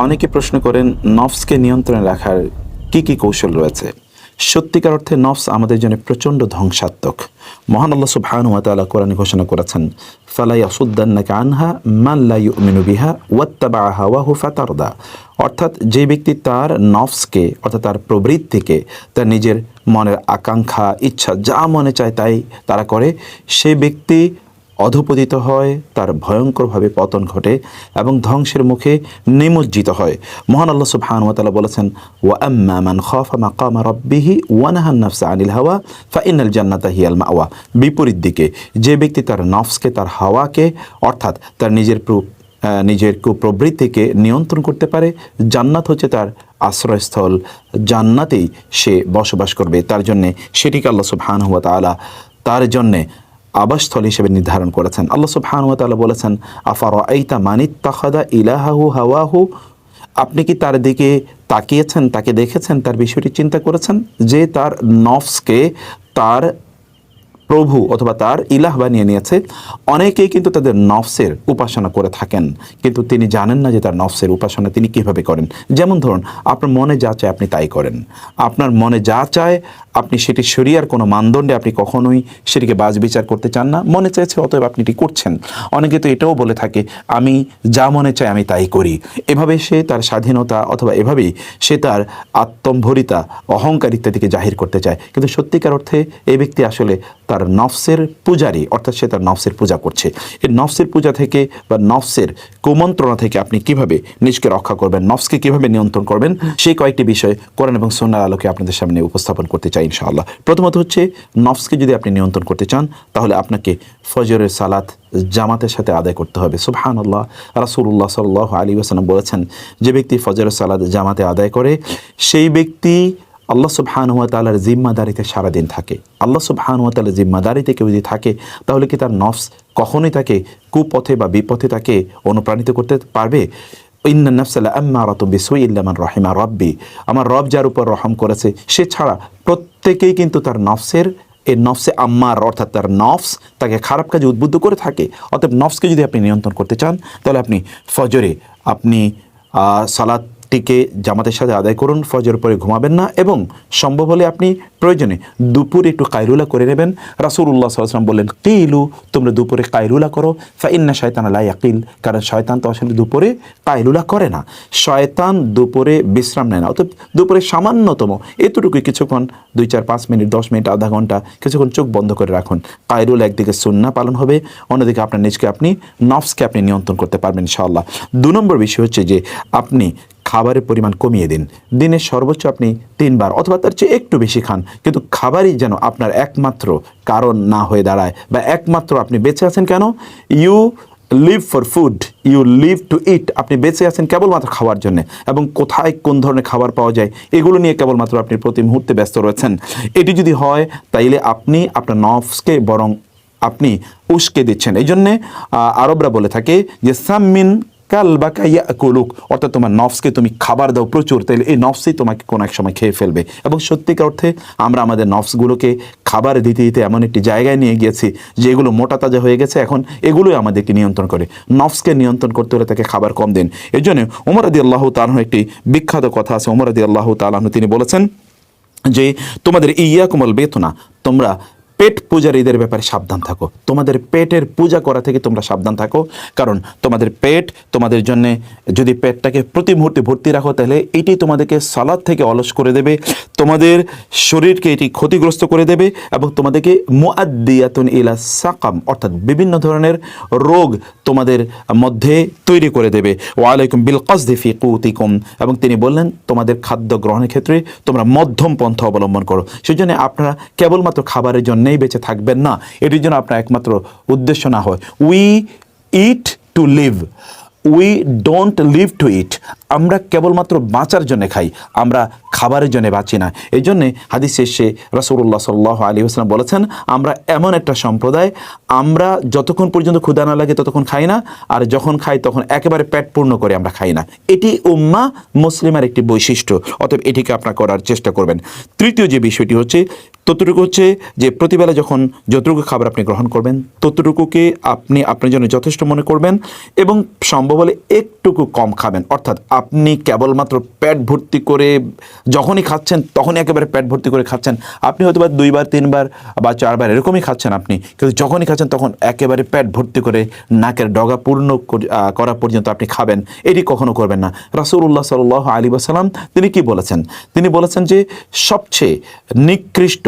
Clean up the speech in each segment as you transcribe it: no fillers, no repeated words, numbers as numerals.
অনেকে প্রশ্ন করেন নফসকে নিয়ন্ত্রণে রাখার কি কৌশল রয়েছে। সত্যিকার অর্থে নফস আমাদের জন্য প্রচণ্ড ধ্বংসাত্মক। মহান আল্লাহ সুবহানাহু ওয়া তাআলা কোরআনে ঘোষণা করেছেন, ফালা ইয়াসুদ্দান্নাকা আনহা মান লা ইউমিনু বিহা ওয়াত্তাবা হাওয়াহু ফাতারদা। অর্থাৎ যে ব্যক্তি তার নফসকে অর্থাৎ তার প্রবৃত্তিকে, তার নিজের মনের আকাঙ্ক্ষা ইচ্ছা যা মনে চায় তাই তারা করে, সে ব্যক্তি অধপতিত হয়, তার ভয়ঙ্করভাবে পতন ঘটে এবং ধ্বংসের মুখে নিমজ্জিত হয়। মহান আল্লাহ সুবহানাহু ওয়া তাআলা বলেছেন, ওয়া আম্মা মান খাফা মাকামা রাব্বিহি ওয়া নাহান নাফসা আনিল হাওয়া ফাইনাল জান্নাতা হিয়াল মাওয়া। বিপরীত দিকে যে ব্যক্তি তার নফসকে, তার হাওয়াকে অর্থাৎ তার নিজের কুপ্রবৃত্তিকে নিয়ন্ত্রণ করতে পারে, জান্নাত হচ্ছে তার আশ্রয়স্থল, জান্নাতেই সে বসবাস করবে। তার জন্যে সেটিকে আল্লাহ সুবহানাহু ওয়া তাআলা তার জন্যে আবাসস্থল হিসেবে নির্ধারণ করেছেন। আল্লাহ সুবহানাহু ওয়া তাআলা বলেছেন, আফারাআইতা মানিত্তাখাযা ইলাহাহু হাওয়াহু। আপনি কি তার দিকে তাকিয়েছেন, তাকে দেখেছেন, তার বিষয়টি চিন্তা করেছেন যে তার নফসকে তার প্রভু অথবা তার ইলাহ বানিয়ে নিয়েছে। অনেকেই কিন্তু তাদের নফসের উপাসনা করে থাকেন, কিন্তু তিনি জানেন না যে তার নফসের উপাসনা তিনি কিভাবে করেন। যেমন ধরুন, আপনার মনে যা চায় আপনি তাই করেন। আপনার মনে যা চায় আপনি সেটি শরিয়ার কোনো মানদণ্ডে আপনি কখনোই সেটিকে বাজ বিচার করতে চান না। মনে চাইছে অতএব আপনি এটি করছেন। অনেকে তো এটাও বলে থাকে, আমি যা মনে চাই আমি তাই করি। এভাবে সে তার স্বাধীনতা অথবা এভাবেই সে তার আত্মম্ভরিতা, অহংকার ইত্যাদিকে জাহির করতে চায়। কিন্তু সত্যিকার অর্থে এই ব্যক্তি আসলে তার নফসের পূজারী, অর্থাৎ সে তার নফসের পূজা করছে। এই নফসের পূজা থেকে বা নফসের কুমন্ত্রণা থেকে আপনি কিভাবে নিজকে রক্ষা করবেন, নফসকে কিভাবে নিয়ন্ত্রণ করবেন, সেই কয়েকটি বিষয় কোরআন এবং সুন্নাহর আলোকে আপনাদের সামনে উপস্থাপন করতে চাই ইনশাআল্লাহ। প্রথমত হচ্ছে, নফসকে যদি আপনি নিয়ন্ত্রণ করতে চান তাহলে আপনাকে ফজরের সালাত জামাতের সাথে আদায় করতে হবে। সুবহানাল্লাহ, রাসূলুল্লাহ সাল্লাল্লাহু আলাইহি ওয়াসাল্লাম বলেছেন, যে ব্যক্তি ফজরের সালাত জামাতে আদায় করে সেই ব্যক্তি আল্লাহ সুবহানাহু ওয়া তাআলার জিম্মাদারিতে সারাদিন থাকে। আল্লাহ সুবহানাহু ওয়া তাআলার জিম্মাদারিতে কেউ যদি থাকে তাহলে কি তার নফস কখনোই তাকে কুপথে বা বিপথে তাকে অনুপ্রাণিত করতে পারবে? ইন্না নাফসা লাআম্মারাতুম বিসুই ইল্লা মান রাহিমা রাব্বি। আমার রব যার উপর রহম করেছে সে ছাড়া প্রত্যেকেই কিন্তু তার নফসের এই নফসে আম্মার অর্থাৎ তার নফস তাকে খারাপ কাজে উদ্বুদ্ধ করে থাকে। অতএব নফসকে যদি আপনি নিয়ন্ত্রণ করতে চান তাহলে আপনি ফজরে আপনি সালাতটিকে জামাতের সাথে আদায় করুন, ফজর পরে ঘুমাবেন না এবং সম্ভব হলে আপনি প্রয়োজনে দুপুরে একটু কায়লুলা করে নেবেন। রাসূলুল্লাহ সাল্লাল্লাহু আলাইহি ওয়াসাল্লাম বললেন, কিলু, তোমরা দুপুরে কায়লুলা করো, ফাইন্না শায়তানা লা ইয়াকিল, কারণ শয়তান তো আসলে দুপুরে কায়লুলা করে না, শয়তান দুপুরে বিশ্রাম নেয় না। অর্থাৎ দুপুরে সামান্যতম এতটুকুই কিছুক্ষণ 2, 4, 5 মিনিট, 10 মিনিট, আধা ঘন্টা কিছুক্ষণ চোখ বন্ধ করে রাখুন। কায়লুলা একদিকে সুন্নাহ পালন হবে, অন্যদিকে আপনার নিজকে নফসকে আপনি নিয়ন্ত্রণ করতে পারবেন ইনশাআল্লাহ। 2 নম্বর বিষয় হচ্ছে যে আপনি খাবারের পরিমাণ কমিয়ে দিন। দিনে সর্বোচ্চ আপনি 3 বার অথবা তার চেয়ে একটু বেশি খান, কিন্তু খাবারই যেন আপনার একমাত্র কারণ না হয়ে দাঁড়ায় বা একমাত্র আপনি বেঁচে আছেন কেন, you live for food, you live to eat. আপনি বেঁচে আছেন কেবলমাত্র খাওয়ার জন্য, এবং কোথায় কোন ধরনের খাবার পাওয়া যায় এগুলো নিয়ে কেবলমাত্র আপনি প্রতি মুহূর্তে ব্যস্ত রয়েছেন। এটি যদি হয় তাইলে আপনি আপনার নফসকে বরং আপনি উস্কে দিচ্ছেন। এই জন্যে আরবরা বলে থাকে যে সাম্মিন কালবাকা ইয়াকুলুক, অর্থাৎ তোমার নফসকে তুমি খাবার দাও প্রচুর, তাহলে এই নফসই তোমাকে কোনো এক সময় খেয়ে ফেলবে। এবং সত্যিকার অর্থে আমরা আমাদের নফসগুলোকে খাবার দিতে দিতে এমন একটি জায়গায় নিয়ে গিয়েছি যে এগুলো মোটা তাজা হয়ে গেছে, এখন এগুলোই আমাদেরকে নিয়ন্ত্রণ করে। নফসকে নিয়ন্ত্রণ করতে হলে তাকে খাবার কম দিন। এই জন্য ওমর রাদিয়াল্লাহু তাআলা আনহু একটি বিখ্যাত কথা আছে। ওমর রাদিয়াল্লাহু তাআলা আনহু তিনি বলেছেন যে তোমাদের ইয়াকুমুল বেতনা, তোমরা পেট পূজারীদের ব্যাপারে সাবধান থাকো, তোমাদের পেটের পূজা করা থেকে তোমরা সাবধান থাকো। কারণ তোমাদের পেট তোমাদের জন্য, যদি পেটটাকে প্রতি মুহূর্তে ভর্তি রাখো তাহলে এটি তোমাদেরকে সালাত থেকে অলস করে দেবে, তোমাদের শরীরকে এটি ক্ষতিগ্রস্ত করে দেবে এবং তোমাদেরকে মুআদ্দিয়াতুন ইলা সাকাম, অর্থাৎ বিভিন্ন ধরনের রোগ তোমাদের মধ্যে তৈরি করে দেবে। ওয়া আলাইকুম বিল কসদি ফি কুতিকুম, এবং তিনি বললেন তোমাদের খাদ্য গ্রহণের ক্ষেত্রে তোমরা মধ্যম পন্থা অবলম্বন করো। সেই জন্য আপনারা কেবলমাত্র খাবারের জন্যই বেঁচে থাকবেন না, এটির জন্য আপনার একমাত্র উদ্দেশ্য না হয় we eat to live, we don't live to eat. আমরা কেবলমাত্র বাঁচার জন্য খাই, আমরা খাবারের জন্য বাঁচি না। এই জন্যে হাদিস শেষে রাসূলুল্লাহ সাল্লাল্লাহু আলাইহি ওয়াসাল্লাম বলেছেন, আমরা এমন একটা সম্প্রদায়, আমরা যতক্ষণ পর্যন্ত ক্ষুধা না লাগে ততক্ষণ খাই না, আর যখন খাই তখন একেবারে পেট পূর্ণ করে আমরা খাই না। এটি উম্মাহ মুসলিমের একটি বৈশিষ্ট্য, অতএব এটিকে আপনারা করার চেষ্টা করবেন। তৃতীয় যে বিষয়টি হচ্ছে ততটুকু হচ্ছে যে প্রতিবেলা যখন যতটুকু খাবার আপনি গ্রহণ করবেন ততটুকুকে আপনি আপনার জন্য যথেষ্ট মনে করবেন, এবং সম্ভব সম্ভব হলে একটুকু কম খাবেন। অর্থাৎ আপনি কেবলমাত্র পেট ভর্তি করে যখনই খাচ্ছেন তখনই একেবারে পেট ভর্তি করে খাচ্ছেন। আপনি হয়তো বা 2বার 3বার বা 4বার এরকমই খাচ্ছেন আপনি, কিন্তু যখনই খাচ্ছেন তখন একেবারে পেট ভর্তি করে নাকের ডগা পূর্ণ করা পর্যন্ত আপনি খাবেন, এটি কখনো করবেন না। রাসূলুল্লাহ সাল্লাল্লাহু আলাইহি ওয়াসাল্লাম তিনি কি বলেছেন? তিনি বলেছেন যে সবচেয়ে নিকৃষ্ট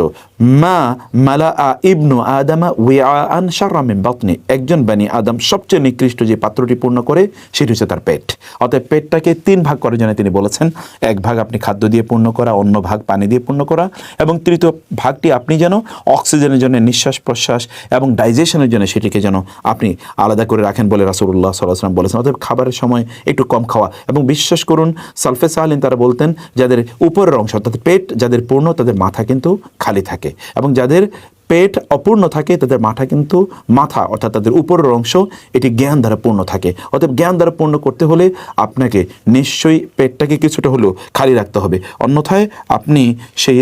মা মালা ইবনু আদামা ওয়াআন শাররা মিন বাতনি, একজন বানি আদম সবচেয়ে নিকৃষ্ট যে পাত্রটি পূর্ণ করে সেটি হচ্ছে তার পেট। অতএব পেটটাকে 3 ভাগ করার জন্য তিনি বলেছেন, 1 ভাগ আপনি খাদ্য দিয়ে পূর্ণ করা, অন্য ভাগ পানি দিয়ে পূর্ণ করা, এবং তৃতীয় ভাগটি আপনি যেন অক্সিজেনের জন্য, নিঃশ্বাস প্রশ্বাস এবং ডাইজেশনের জন্য সেটিকে যেন আপনি আলাদা করে রাখেন বলে রাসূলুল্লাহ সাল্লাল্লাহু আলাইহি ওয়াসাল্লাম বলেছেন। অতএব খাবারের সময় একটু কম খাওয়া। এবং বিশ্বাস করুন সালফে সালিন তারা বলতেন যাদের উপরের অংশ অর্থাৎ পেট যাদের পূর্ণ তাদের মাথা কিন্তু খালি থাকে, এবং যাদের পেট অপূর্ণ থাকে তাদের মাথা অর্থাৎ তাদের উপরের অংশ এটি জ্ঞান দ্বারা পূর্ণ থাকে। অতএব জ্ঞান দ্বারা পূর্ণ করতে হলে আপনাকে নিশ্চয়ই পেটটাকে কিছুটা হলেও খালি রাখতে হবে, অন্যথায় আপনি সেই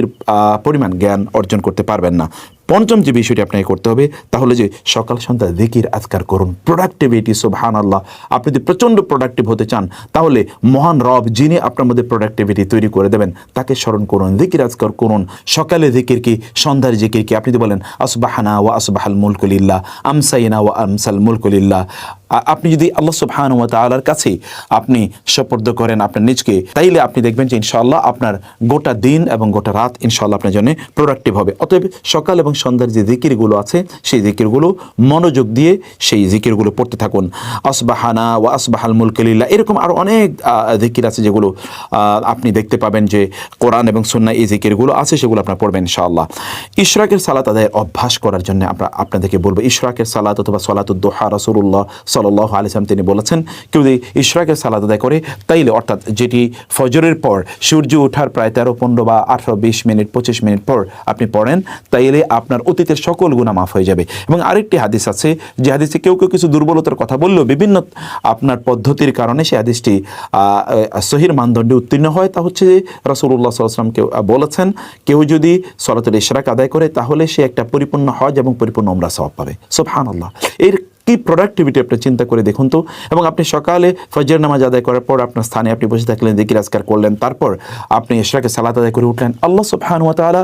পরিমাণ জ্ঞান অর্জন করতে পারবেন না। পঞ্চম যে বিষয়টি আপনাকে করতে হবে তাহলে যে সকাল সন্ধ্যা যিকির আজকার করুন, প্রোডাক্টিভিটি। সুবহানাল্লাহ, আপনি যদি প্রচণ্ড প্রোডাক্টিভ হতে চান তাহলে মহান রব যিনি আপনার মধ্যে প্রোডাক্টিভিটি তৈরি করে দেবেন তাকে স্মরণ করুন, যিকির আজকার করুন। সকালে যিকির কি, সন্ধ্যার যিকির কি? আপনি তো বলেন আসবাহানা ওয়া আসবাহাল মুলকু লিল্লাহ, আমসাইনা ওয়া আমসাল মুলকু লিল্লাহ। আপনি যদি আল্লাহ সুবহানাহু ওয়া তাআলার কাছেই আপনি সুপর্দ করেন আপনার নিজকে, তাইলে আপনি দেখবেন যে ইনশাআল্লাহ আপনার গোটা দিন এবং গোটা রাত ইনশাআল্লাহ আপনার জন্য প্রোডাক্টিভ হবে। অতএব সকাল এবং সন্ধ্যার যে জিকিরগুলো আছে সেই জিকিরগুলো মনোযোগ দিয়ে সেই জিকিরগুলো পড়তে থাকুন। আসবাহানা ওয়া আসবাহাল মুলকু লিল্লাহ, এরকম আরও অনেক জিকির আছে যেগুলো আপনি দেখতে পাবেন যে কোরআন এবং সুন্নাহ এই জিকিরগুলো আছে, সেগুলো আপনারা পড়বেন ইনশাআল্লাহ। ইশরাকের সালাত আদায়ের অভ্যাস করার জন্য আপনাদেরকে বলবো, ইশরাকের সালাত অথবা সালাতুদ দুহা রাসূলুল্লাহ সাল্লাল্লাহু আলাইহি ওয়াসাল্লাম তিনি বলেছেন কেউ যদি ইশরাকের সালাত আদায় করে তাইলে অর্থাৎ যেটি ফজরের পর সূর্য ওঠার প্রায় 13-15 বা 18-20 মিনিট 25 মিনিট পর আপনি পড়েন, তাইলে আপনার অতীতের সকল গুনাহ মাফ হয়ে যাবে। এবং আরেকটি হাদিস আছে যে হাদিসে কেউ কেউ কিছু দুর্বলতার কথা বললেও বিভিন্ন আপনার পদ্ধতির কারণে সেই হাদিসটি সহির মানদণ্ডে উত্তীর্ণ হয়। তা হচ্ছে রাসূলুল্লাহ সাল্লাল্লাহু আলাইহি ওয়াসাল্লাম কেউ বলেছেন কেউ যদি সালাতুল ইশরাক আদায় করে তাহলে সে একটা পরিপূর্ণ হজ এবং পরিপূর্ণ উমরা সওয়াব পাবে। সুবহানাল্লাহ, এর কি প্রোডাক্টিভিটি আপনি চিন্তা করে দেখুন তো। এবং আপনি সকালে ফজর নামাজ আদায় করার পর আপনার স্থানে আপনি বসে থাকলেন, যিকির আজকার করলেন, তারপর আপনি ইশরাকে সালাত আদায় করে উঠলেন, আল্লাহ সুবহানাহু ওয়া তাআলা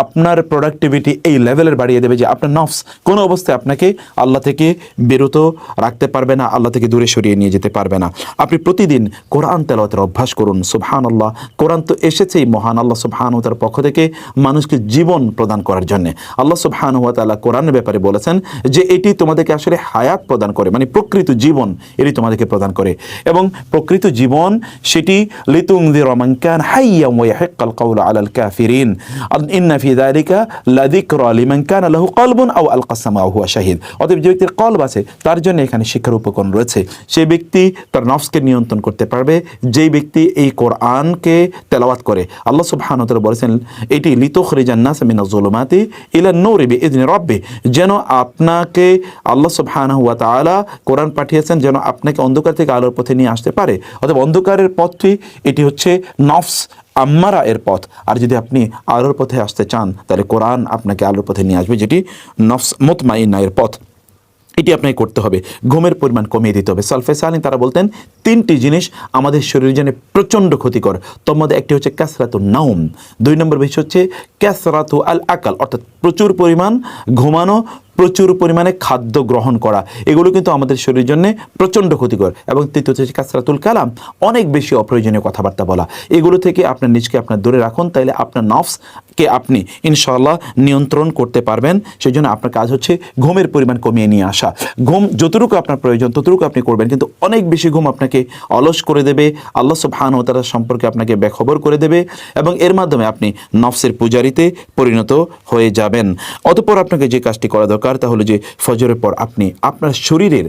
আপনার প্রোডাক্টিভিটি এই লেভেলের বাড়িয়ে দেবে যে আপনার নফস কোনো অবস্থায় আপনাকে আল্লাহ থেকে বিরত রাখতে পারবে না, আল্লাহ থেকে দূরে সরিয়ে নিয়ে যেতে পারবে না। আপনি প্রতিদিন কোরআন তেলাওয়াতের অভ্যাস করুন। সুবহানাল্লাহ, কোরআন তো এসেছেই মহান আল্লাহ সুবহানাহু ওয়া তাআলার পক্ষ থেকে মানুষকে জীবন প্রদান করার জন্য। আল্লাহ সুবহানাহু ওয়া তাআলা কোরআনের ব্যাপারে বলেছেন যে এটি তোমাদেরকে আসলে হায়াত প্রদান করে, মানে প্রকৃত জীবন এটি তোমাদেরকে প্রদান করে। এবং প্রকৃত জীবন সেটি লিতুনযিরা মান কানা হাইয়ান ওয়া ইয়াহিক্কাল কাওলু আলাল কাফিরিন ইন্না ফি যালিকা লাযিকরা লিমান কানা লাহু কলবুন আও আলকা সামআহু ওয়া শাহিদ। অতএব যে ব্যক্তির কলব আছে তার জন্য এখানে শিক্ষার উপকরণ রয়েছে। সেই ব্যক্তি তার নফসকে নিয়ন্ত্রণ করতে পারবে যেই ব্যক্তি এই কোরআনকে তেলাওয়াত করে। আল্লাহ সুবহানাহু ওয়া তাআলা বলেছেন এটি লিতুখরিজান নাস মিনাজ যুলুমাতি ইলান নূরি বিইذনি রাব্বি, যেন আপনাকে আল্লাহ সুবহানাহু ওয়া তাআলা কোরআন পাঠিয়েছেন যেন আপনাকে অন্ধকার থেকে আলোর পথে নিয়ে আসতে পারে। অতএব অন্ধকারের পথটি এটি হচ্ছে নফস আম্মারা এর পথ, আর যদি আপনি আলোর পথে আসতে চান তাহলে কোরআন আপনাকে আলোর পথে নিয়ে আসবে, যেটি নফস মুতমাইন্না এর পথ। এটি আপনাকে করতে হবে। ঘুমের পরিমাণ কমিয়ে দিতে হবে। সালফে সালিন তারা বলতেন 3টি জিনিস আমাদের শরীরের জন্য প্রচণ্ড ক্ষতিকর, তোর মধ্যে একটি হচ্ছে কাসরাতুন নাউম, 2 নম্বর বিষয় হচ্ছে কাসরাতু আল আকাল অর্থাৎ প্রচুর পরিমাণ ঘুমানো, প্রচুর পরিমাণে খাদ্য গ্রহণ করা, এগুলো কিন্তু আমাদের শরীরের জন্য প্রচণ্ড ক্ষতিকর। এবং তৃতীয় হচ্ছে কাসরাতুল কালাম, অনেক বেশি অপ্রয়োজনীয় কথাবার্তা বলা। এগুলো থেকে আপনার নিজকে আপনার দূরে রাখুন, তাইলে আপনার নফসকে আপনি ইনশাআল্লাহ নিয়ন্ত্রণ করতে পারবেন। সেই জন্য আপনার কাজ হচ্ছে ঘুমের পরিমাণ কমিয়ে নিয়ে আসা। ঘুম যতটুকু আপনার প্রয়োজন ততটুকু আপনি করবেন, কিন্তু অনেক বেশি ঘুম আপনাকে অলস করে দেবে, আল্লাহ সুবহানাহু ওয়া তাআলা সম্পর্কে আপনাকে বেখবর করে দেবে, এবং এর মাধ্যমে আপনি নফসের পূজারিতে পরিণত হয়ে যাবেন। অতঃপর আপনাকে যে কাজটি করা দরকার তা হলো যে ফজরের পর আপনি আপনার শরীরের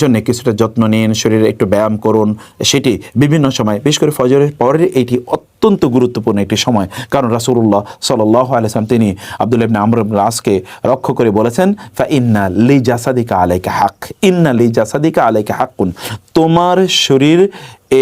জন্য কিছুটা যত্ন নিন, শরীরে একটু ব্যায়াম করুন। সেটি বিভিন্ন সময়, বিশেষ করে ফজরের পরের এটি অত্যন্ত গুরুত্বপূর্ণ একটি সময়, কারণ রাসূলুল্লাহ সাল্লাল্লাহু আলাইহি ওয়াসাল্লাম তিনি আব্দুল্লাহ ইবনে আমর ইবনে আসকে লক্ষ্য করে বলেছেন ফা ইন্না লিজাসাদিকা আলাইকা হক, ইন্না লিজাসাদিকা আলাইকা হাক্কুন, তোমার শরীর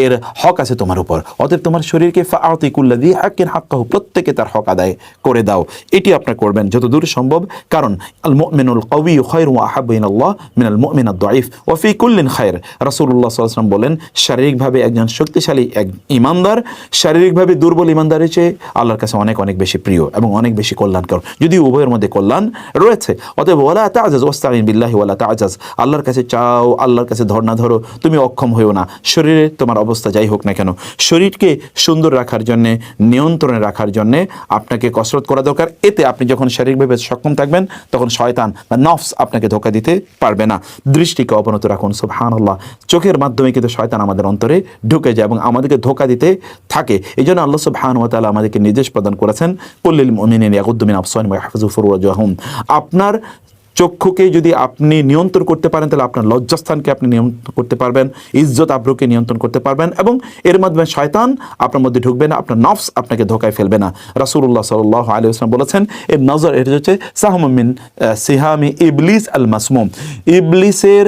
এর হক আছে তোমার উপর। অতএব তোমার শরীরকে ফাআতি কুল্লাযী হাক্কিন হাক্কাহু, প্রত্যেকে তার হক আদায় করে দাও। এটি আপনি করবেন যতদূর সম্ভব। কারণ আল মুমিনুল কাওয়িয়্যু খায়রুন ওয়া আহাব্বু ইলাল্লাহ মিনাল মুমিনিদ দাঈফ ওয়া ফি কুল্লিন খায়র। রাসূলুল্লাহ সাল্লাল্লাহু আলাইহি ওয়াসাল্লাম বলেন, শারীরিকভাবে একজন শক্তিশালী এক ঈমানদার শারীরিকভাবে দুর্বল ঈমানদারের চেয়ে আল্লাহর কাছে অনেক অনেক বেশি প্রিয় এবং অনেক বেশি কল্যাণকর, যদিও উভয়ের মধ্যে কল্যাণ রয়েছে। অতএব ওয়ালা তা'জাজ ওয়াস্তাঈন বিল্লাহি ওয়ালা তা'জাজ, আল্লাহর কাছে চাও, আল্লাহর কাছে ধর্ণা ধরো, তুমি অক্ষম হইও না। শরীরে তোমার অবস্থা যাই হোক না কেন, শরীরকে সুন্দর রাখার জন্যে, নিয়ন্ত্রণে রাখার জন্যে আপনাকে কসরত করা দরকার। এতে আপনি যখন শারীরিকভাবে সক্ষম থাকবেন তখন শয়তান বা নফস আপনাকে ধোঁকা দিতে পারবে না। দৃষ্টিকে অবনত রাখুন। সুবহানাল্লাহ, চোখের মাধ্যমে কিন্তু শয়তান আমাদের অন্তরে ঢুকে যায় এবং আমাদেরকে ধোঁকা দিতে থাকে। এই জন্য আল্লাহ সুবহানাহু ওয়া তাআলা আমাদেরকে নির্দেশ প্রদান করেছেন, কুল্লিল মুমিনিনা ইয়াগুদ্দু মিন আবসারিহিম ওয়া ইয়াহফাযু ফুরুজাহুম। আপনার চক্ষুকে যদি আপনি নিয়ন্ত্রণ করতে পারেন তাহলে আপনার লজ্জাস্থানকে আপনি নিয়ন্ত্রণ করতে পারবেন, ইজ্জত আবরুকে নিয়ন্ত্রণ করতে পারবেন এবং এর মাধ্যমে শয়তান আপনার মধ্যে ঢুকবে না, আপনার নফস আপনাকে ধোঁকায় ফেলবে না। রাসূলুল্লাহ সাল্লাল্লাহু আলাইহি ওয়াসাল্লাম বলেছেন, এর নজর, এটা হচ্ছে সাহমুম মিন সিহামি ইবলিস আল মাসমুম, ইবলিসের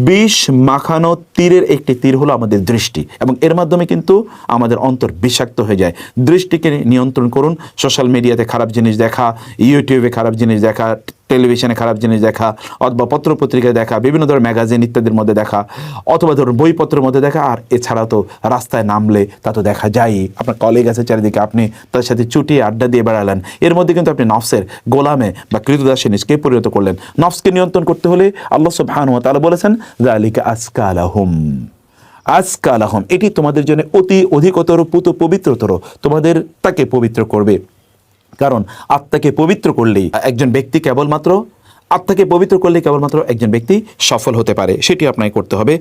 বিষ মাখানো তীরের একটি তীর হলো আমাদের দৃষ্টি, এবং এর মাধ্যমে কিন্তু আমাদের অন্তর বিষাক্ত হয়ে যায়। দৃষ্টিকে নিয়ন্ত্রণ করুন। সোশ্যাল মিডিয়াতে খারাপ জিনিস দেখা, ইউটিউবে খারাপ জিনিস দেখা, টেলিভিশনে খারাপ জিনিস দেখা, অথবা পত্রপত্রিকায় দেখা, বিভিন্ন ধরনের ম্যাগাজিন ইত্যাদির মধ্যে দেখা, অথবা ধরুন বইপত্রের মধ্যে দেখা। আর এছাড়া তো রাস্তায় নামলে তা তো দেখা যায়ই, আপনার কলিগ আছে চারিদিকে, আপনি তার সাথে চুটিয়ে আড্ডা দিয়ে বেড়ালেন, এর মধ্যে কিন্তু আপনি নফসের গোলামে বা কৃতদাসে নিজকে পরিণত করলেন। নফসকে নিয়ন্ত্রণ করতে হলে আল্লাহ সুবহানাহু ওয়া তাআলা বলেছেন, যালিকা আসকালাহুম, আসকালাহুম, এটি তোমাদের জন্য অতি অধিকতর পবিত্রতর, তোমাদের তাকে পবিত্র করবে। কারণ আত্মাকে পবিত্র করলেই একজন ব্যক্তি কেবলমাত্র আত্মাকে পবিত্র করলে কেবলমাত্র একজন ব্যক্তি সফল হতে পারে, সেটি আপনাকে করতে হবে।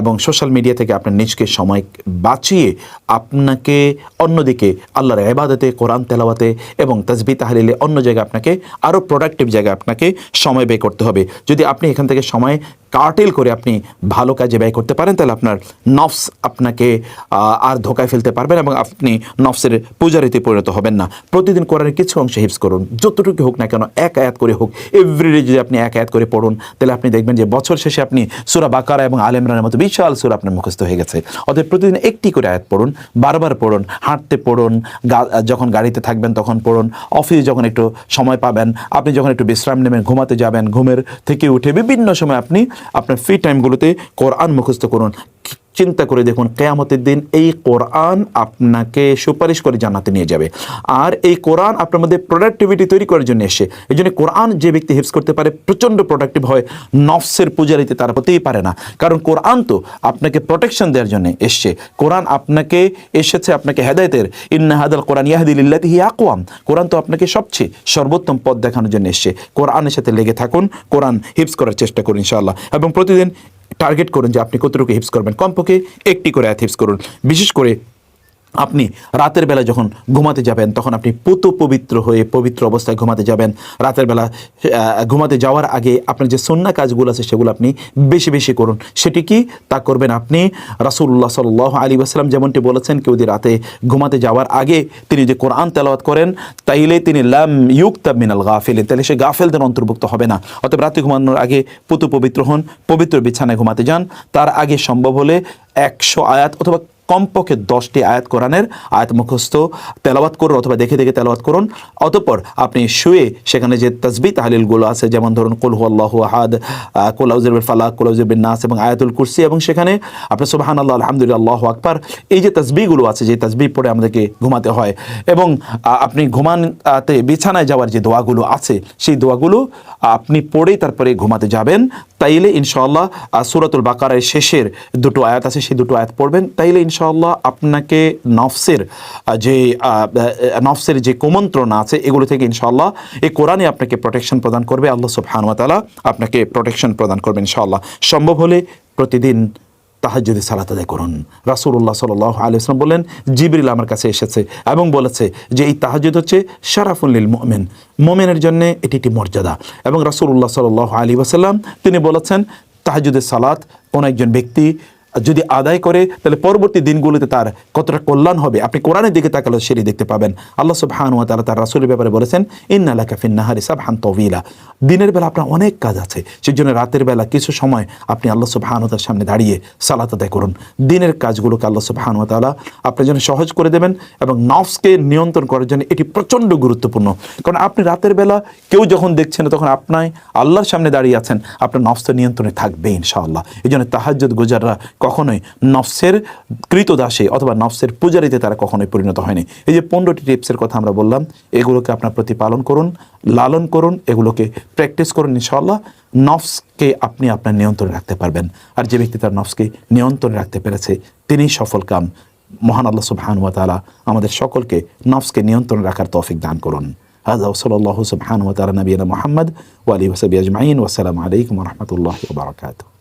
এবং সোশ্যাল মিডিয়া থেকে আপনার নিজকে সময় বাঁচিয়ে আপনাকে অন্যদিকে আল্লাহর ইবাদতে, কোরআন তেলাওয়াতে এবং তাসবিহ তাহলিলে, অন্য জায়গায় আপনাকে আরও প্রোডাক্টিভ জায়গায় আপনাকে সময় ব্যয় করতে হবে। যদি আপনি এখান থেকে সময় কার্টেল করে আপনি ভালো কাজে ব্যয় করতে পারেন তাহলে আপনার নফস আপনাকে আর ধোকায় ফেলতে পারবেন এবং আপনি নফসের পূজারিতে পরিণত হবেন না। প্রতিদিন কোরআনের কিছু অংশ হিফজ করুন, যতটুকু হোক না কেন, এক আয়াত করে হোক। এভরিডে যদি আপনি এক আয়াত করে পড়ুন তাহলে আপনি দেখবেন যে বছর শেষে আপনি সূরা বাকারা এবং আলে ইমরানের মতো বিশাল সূরা আপনার মুখস্থ হয়ে গেছে। অতএব প্রতিদিন একটি করে আয়াত পড়ুন, বারবার পড়ুন, হাঁটতে পড়ুন, যখন গাড়িতে থাকবেন তখন পড়ুন, অফিসে যখন একটু সময় পাবেন, আপনি যখন একটু বিশ্রাম নেবেন, ঘুমাতে যাবেন, ঘুমের থেকে উঠে বিভিন্ন সময় আপনি আপনার ফ্রি টাইমগুলোতে কোরআন মুখস্থ করুন। চিন্তা করে দেখুন, কিয়ামতের দিন এই কোরআন আপনাকে সুপারিশ করে জান্নাতে নিয়ে যাবে। আর এই কোরআন আপনার মধ্যে প্রোডাক্টিভিটি তৈরি করার জন্য এসে, এই জন্য কোরআন যে ব্যক্তি হিফজ করতে পারে প্রচণ্ড প্রোডাক্টিভ হয়, নফসের পূজারিতে তারা হতেই পারে না। কারণ কোরআন তো আপনাকে প্রোটেকশন দেওয়ার জন্য এসছে, কোরআন আপনাকে এসেছে আপনাকে হেদায়েতের, ইন্না হাদাল কোরআন ইয়াহদি লিল্লাতি হিয়া আকওয়াম, কোরআন তো আপনাকে সবচেয়ে সর্বোত্তম পথ দেখানোর জন্য এসছে। কোরআনের সাথে লেগে থাকুন, কোরআন হিফজ করার চেষ্টা করুন ইনশাআল্লাহ, এবং প্রতিদিন টার্গেট করুন যে আপনি কতটুকু হিফজ করবেন। কমপক্ষে একটি করে আয়াত হিফজ করুন। বিশেষ করে আপনি রাতের বেলা যখন ঘুমাতে যাবেন তখন আপনি পবিত্র হয়ে পবিত্র অবস্থায় ঘুমাতে যাবেন। রাতের বেলা ঘুমাতে যাওয়ার আগে আপনার যে সুন্নাহ কাজগুলো আছে সেগুলো আপনি বেশি বেশি করুন। সেটি কি তা করবেন আপনি রাসূলুল্লাহ সাল্লাল্লাহু আলাইহি ওয়াসাল্লাম যেমনটি বলেছেন, কেউ যদি রাতে ঘুমাতে যাওয়ার আগে তিনি যে কোরআন তেলাওয়াত করেন তাইলে তিনি লাম ইউকতাব মিনাল গাফিলিন, তাহলে সে গাফেলদের অন্তর্ভুক্ত হবে না। অতএব রাতে ঘুমানোর আগে পবিত্র হন, পবিত্র বিছানায় ঘুমাতে যান। তার আগে সম্ভব হলে 100 আয়াত অথবা কমপক্ষে 10টি আয়াত কোরআনের আয়াত মুখস্থ তেলাওয়াত করুন অথবা দেখে দেখে তেলাওয়াত করুন। অতঃপর আপনি শুয়ে সেখানে যে তাসবিহ তাহলিলগুলো আছে, যেমন ধরুন কুল হুয়াল্লাহু আহাদ, কুল আউযু বিল ফালাক, কুল আউযু বিন নাস এবং আয়াতুল কুরসি, এবং সেখানে আপনি সুবহানাল্লাহ, আলহামদুলিল্লাহ, আল্লাহু আকবার, এই যে তাসবিহগুলো আছে, যে তাসবিহ পড়ে আমাদেরকে ঘুমাতে হয়, এবং আপনি ঘুমাতে বিছানায় যাওয়ার যে দোয়াগুলো আছে সেই দোয়াগুলো আপনি পড়েই তারপরে ঘুমাতে যাবেন। তাইলে ইনশাআল্লাহ সূরাতুল বাকারার শেষের দুটো আয়াত আছে, সেই দুটো আয়াত পড়বেন। তাইলে ইনশাআল্লাহ আপনাকে নফসের যে কুমন্ত্রণা আছে এগুলো থেকে ইনশাআল্লাহ এই কোরআনই আপনাকে প্রোটেকশন প্রদান করবে। আল্লাহ সুবহানাহু ওয়া তাআলা আপনাকে প্রোটেকশন প্রদান করবেন ইনশাআল্লাহ। সম্ভব হলে প্রতিদিন তাহাজ্জুদে সালাত আদায় করুন। রাসূলুল্লাহ সাল্লাল্লাহু আলাইহি ওয়াসাল্লাম বলেন, জিবরিল আমার কাছে এসেছে এবং বলেছে যে এই তাহাজ্জুদ হচ্ছে শারাফুল লিল মুমিন, মুমিনের জন্য এটি একটি মর্যাদা। এবং রাসূলুল্লাহ সাল্লাল্লাহু আলাইহি ওয়াসাল্লাম তিনি বলেছেন, তাহাজ্জুদের সালাত কোন একজন ব্যক্তি যদি আদায় করে তাহলে পরবর্তী দিনগুলোতে তার কতটা কল্যাণ হবে। আপনি কোরআনের দিকে তাকালে সেটি দেখতে পাবেন। আল্লাহ সুবহানাহু ওয়া তাআলা তার রাসূলের ব্যাপারে বলেছেন, ইন্না লাকা ফিন নাহারি সাবহান তাওয়িলা। দিনের বেলা আপনার অনেক কাজ আছে, সেজন্য রাতের বেলা কিছু সময় আপনি আল্লাহ সুবহানাহু ওয়া তাআলার সামনে দাঁড়িয়ে সালাত আদায় করুন। দিনের কাজগুলোকে আল্লাহ সুবহানাহু ওয়া তাআলা আপনার জন্য সহজ করে দেবেন এবং নফসকে নিয়ন্ত্রণ করার জন্য এটি প্রচণ্ড গুরুত্বপূর্ণ। কারণ আপনি রাতের বেলা কেউ যখন দেখছেন না, তখন আপনি আল্লাহর সামনে দাঁড়িয়ে আছেন, আপনার নফস নিয়ন্ত্রণে থাকবে ইনশাআল্লাহ। এই জন্য তাহাজ্জুদ গুজাররা কখনোই নফসের কৃতদাসে অথবা নফসের পূজারিতে তারা কখনোই পরিণত হয়নি। এই যে 15টি টিপসের কথা আমরা বললাম, এগুলোকে আপনার প্রতিপালন করুন, লালন করুন, এগুলোকে প্র্যাকটিস করুন, ইনশাআল্লাহ নফসকে আপনি আপনার নিয়ন্ত্রণে রাখতে পারবেন। আর যে ব্যক্তি তার নফসকে নিয়ন্ত্রণে রাখতে পেরেছে তিনিই সফল কাম। মহান আল্লাহ সুবহানাহু ওয়া তাআলা আমাদের সকলকে নফসকে নিয়ন্ত্রণে রাখার তৌফিক দান করুন। হাযা ওয়া সাল্লাল্লাহু সুবহানাহু ওয়া তাআলা নবিয়ানা মুহাম্মদ ওয়া আলিহি ওয়া সাহবিহি আজমাইন। ওয়া আসসালামু আলাইকুম ওয়া রাহমাতুল্লাহি ওয়া বারাকাতুহু।